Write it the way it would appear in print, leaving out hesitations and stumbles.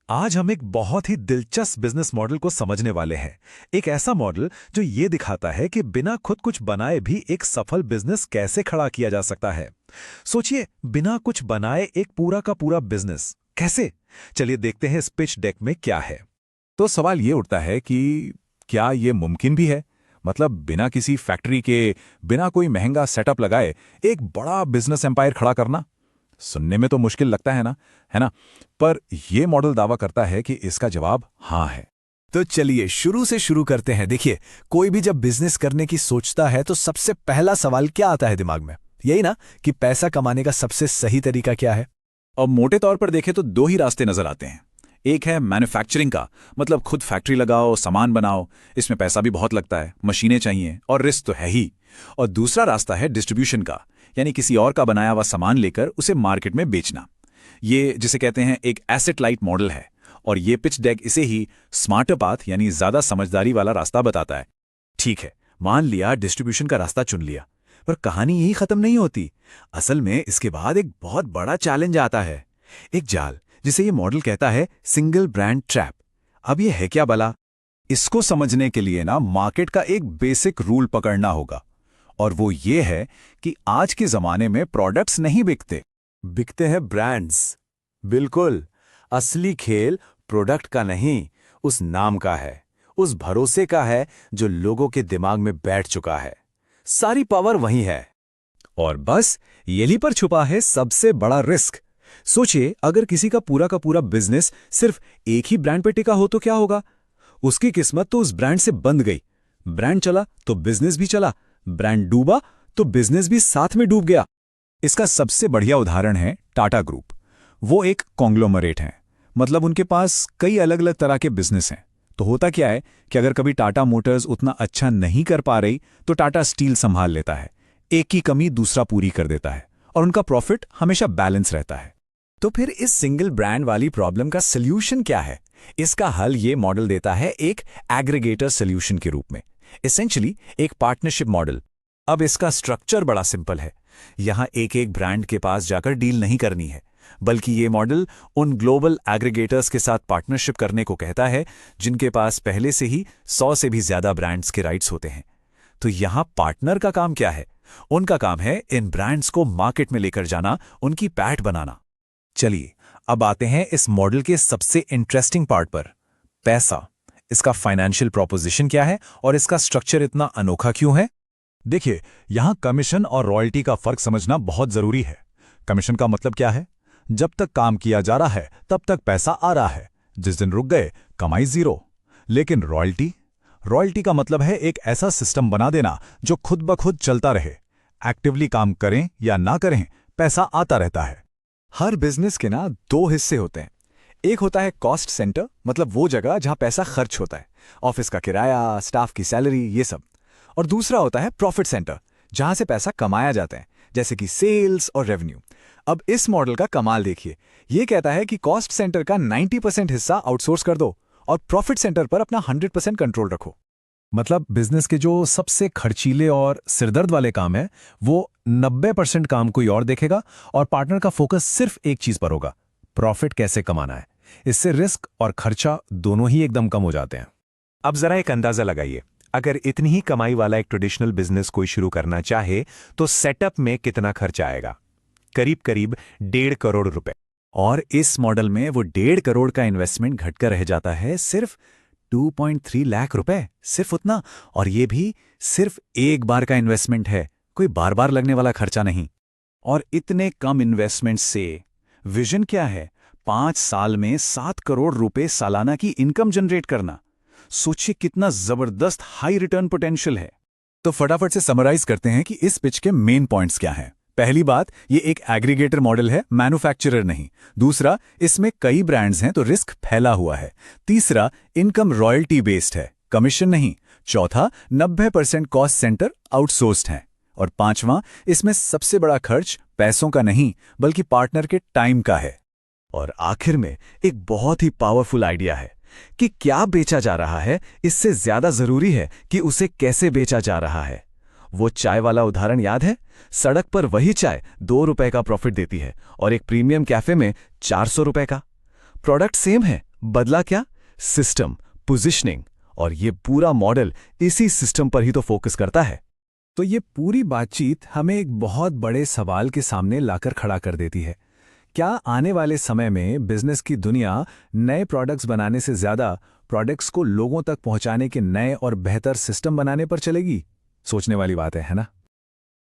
आज हम एक बहुत ही दिलचस्प बिजनेस मॉडल को समझने वाले हैं। एक ऐसा मॉडल जो ये दिखाता है कि बिना खुद कुछ बनाए भी एक सफल बिजनेस कैसे खड़ा किया जा सकता है। सोचिए, बिना कुछ बनाए एक पूरा का पूरा बिजनेस कैसे? चलिए देखते हैं इस पिच डेक में क्या है। तो सवाल ये उठता है कि क्या ये मुमकिन भी है? मतलब बिना किसी फैक्ट्री के, बिना कोई महंगा सेटअप लगाए एक बड़ा बिजनेस एम्पायर खड़ा करना? सुनने में तो मुश्किल लगता है ना? पर यह मॉडल दावा करता है कि इसका जवाब हाँ है। तो चलिए शुरू से शुरू करते हैं। देखिए, कोई भी जब बिजनेस करने की सोचता है तो सबसे पहला सवाल क्या आता है दिमाग में? यही ना कि पैसा कमाने का सबसे सही तरीका क्या है। अब मोटे तौर पर देखें तो दो ही रास्ते नजर आते हैं। एक है मैन्युफैक्चरिंग का, मतलब खुद फैक्ट्री लगाओ, सामान बनाओ। इसमें पैसा भी बहुत लगता है, मशीनें चाहिए और रिस्क तो है ही। और दूसरा रास्ता है डिस्ट्रीब्यूशन का, यानी किसी और का बनाया हुआ सामान लेकर उसे मार्केट में बेचना। ये जिसे कहते हैं एक एसेट लाइट मॉडल है, और ये पिच डेक इसे ही स्मार्टर पाथ यानी ज्यादा समझदारी वाला रास्ता बताता है। ठीक है, मान लिया डिस्ट्रीब्यूशन का रास्ता चुन लिया, पर कहानी यही खत्म नहीं होती। असल में इसके बाद एक बहुत बड़ा चैलेंज आता है, एक जाल जिसे ये मॉडल कहता है सिंगल ब्रांड ट्रैप। अब ये है क्या भला? इसको समझने के लिए ना मार्केट का एक बेसिक रूल पकड़ना होगा, और वो ये है कि आज के जमाने में प्रोडक्ट्स नहीं बिकते हैं ब्रांड्स। बिल्कुल, असली खेल प्रोडक्ट का नहीं, उस नाम का है, उस भरोसे का है जो लोगों के दिमाग में बैठ चुका है। सारी पावर वहीं है। और बस यही पर छुपा है सबसे बड़ा रिस्क। सोचिए, अगर किसी का पूरा बिजनेस सिर्फ एक ही ब्रांड पे टिका हो तो क्या होगा? उसकी किस्मत तो उस ब्रांड से बंध गई। ब्रांड चला तो बिजनेस भी चला, ब्रांड डूबा तो बिजनेस भी साथ में डूब गया। इसका सबसे बढ़िया उदाहरण है टाटा ग्रुप। वो एक कॉन्ग्लोमरेट हैं, मतलब उनके पास कई अलग अलग तरह के बिजनेस हैं। तो होता क्या है कि अगर कभी टाटा मोटर्स उतना अच्छा नहीं कर पा रही तो टाटा स्टील संभाल लेता है, एक की कमी दूसरा पूरी कर देता है, और उनका प्रॉफिट हमेशा बैलेंस रहता है। तो फिर इस सिंगल ब्रांड वाली प्रॉब्लम का सल्यूशन क्या है? इसका हल ये मॉडल देता है एक एग्रीगेटर सल्यूशन के रूप में, एसेंशियली एक पार्टनरशिप मॉडल। अब इसका स्ट्रक्चर बड़ा सिंपल है। यहां एक एक ब्रांड के पास जाकर डील नहीं करनी है, बल्कि ये मॉडल उन ग्लोबल एग्रीगेटर्स के साथ पार्टनरशिप करने को कहता है जिनके पास पहले से ही 100 से भी ज्यादा ब्रांड्स के राइट्स होते हैं। तो यहां पार्टनर का काम क्या है? उनका काम है इन ब्रांड्स को मार्केट में लेकर जाना, उनकी पैठ बनाना। चलिए अब आते हैं इस मॉडल के सबसे इंटरेस्टिंग पार्ट पर, पैसा। इसका फाइनेंशियल प्रोपोजिशन क्या है और इसका स्ट्रक्चर इतना अनोखा क्यों है? देखिए, यहां कमीशन और रॉयल्टी का फर्क समझना बहुत जरूरी है। कमीशन का मतलब क्या है? जब तक काम किया जा रहा है तब तक पैसा आ रहा है, जिस दिन रुक गए कमाई जीरो। लेकिन रॉयल्टी का मतलब है एक ऐसा सिस्टम बना देना जो खुद ब खुद चलता रहे। एक्टिवली काम करें या ना करें, पैसा आता रहता है। हर बिजनेस के ना दो हिस्से होते हैं। एक होता है कॉस्ट सेंटर, मतलब वो जगह जहां पैसा खर्च होता है, ऑफिस का किराया, स्टाफ की सैलरी, ये सब। और दूसरा होता है प्रॉफिट सेंटर, जहां से पैसा कमाया जाता है, जैसे कि सेल्स और रेवेन्यू। अब इस मॉडल का कमाल देखिए, ये कहता है कि कॉस्ट सेंटर का 90% हिस्सा आउटसोर्स कर दो और प्रॉफिट सेंटर पर अपना 100% कंट्रोल रखो। मतलब बिजनेस के जो सबसे खर्चीले और सिरदर्द वाले काम है, वो 90% काम कोई और देखेगा और पार्टनर का फोकस सिर्फ एक चीज पर होगा, प्रॉफिट कैसे कमाना है। इससे रिस्क और खर्चा दोनों ही एकदम कम हो जाते हैं। अब जरा एक अंदाजा लगाइए, अगर इतनी ही कमाई वाला एक ट्रेडिशनल बिजनेस कोई शुरू करना चाहे तो सेटअप में कितना खर्चा आएगा? करीब करीब 1.5 करोड़ रुपए। और इस मॉडल में वो 1.5 करोड़ का इन्वेस्टमेंट घटकर रह जाता है सिर्फ 2.3 लाख रुपए, सिर्फ उतना। और ये भी सिर्फ एक बार का इन्वेस्टमेंट है, कोई बार बार लगने वाला खर्चा नहीं। और इतने कम इन्वेस्टमेंट से विजन क्या है? 5 साल में 7 करोड़ रुपए सालाना की इनकम जनरेट करना। सोचिए कितना जबरदस्त हाई रिटर्न पोटेंशियल है। तो फटाफट से समराइज करते हैं कि इस पिच के मेन पॉइंट्स क्या हैं। पहली बात, ये एक एग्रीगेटर मॉडल है, मैन्युफैक्चरर नहीं। दूसरा, इसमें कई ब्रांड्स हैं तो रिस्क फैला हुआ है। तीसरा, इनकम रॉयल्टी बेस्ड है, कमीशन नहीं। चौथा, 90% कॉस्ट सेंटर आउटसोर्स्ड है। और पांचवां, इसमें सबसे बड़ा खर्च पैसों का नहीं बल्कि पार्टनर के टाइम का है। और आखिर में एक बहुत ही पावरफुल आइडिया है कि क्या बेचा जा रहा है, इससे ज्यादा जरूरी है कि उसे कैसे बेचा जा रहा है। वो चाय वाला उदाहरण याद है? सड़क पर वही चाय 2 रुपए का प्रॉफिट देती है और एक प्रीमियम कैफे में 400 रुपए का। प्रोडक्ट सेम है, बदला क्या? सिस्टम, पोजिशनिंग, और ये पूरा मॉडल इसी सिस्टम पर ही तो फोकस करता है। तो ये पूरी बातचीत हमें एक बहुत बड़े सवाल के सामने लाकर खड़ा कर देती है। क्या आने वाले समय में बिजनेस की दुनिया नए प्रोडक्ट्स बनाने से ज़्यादा प्रोडक्ट्स को लोगों तक पहुंचाने के नए और बेहतर सिस्टम बनाने पर चलेगी? सोचने वाली बात है ना?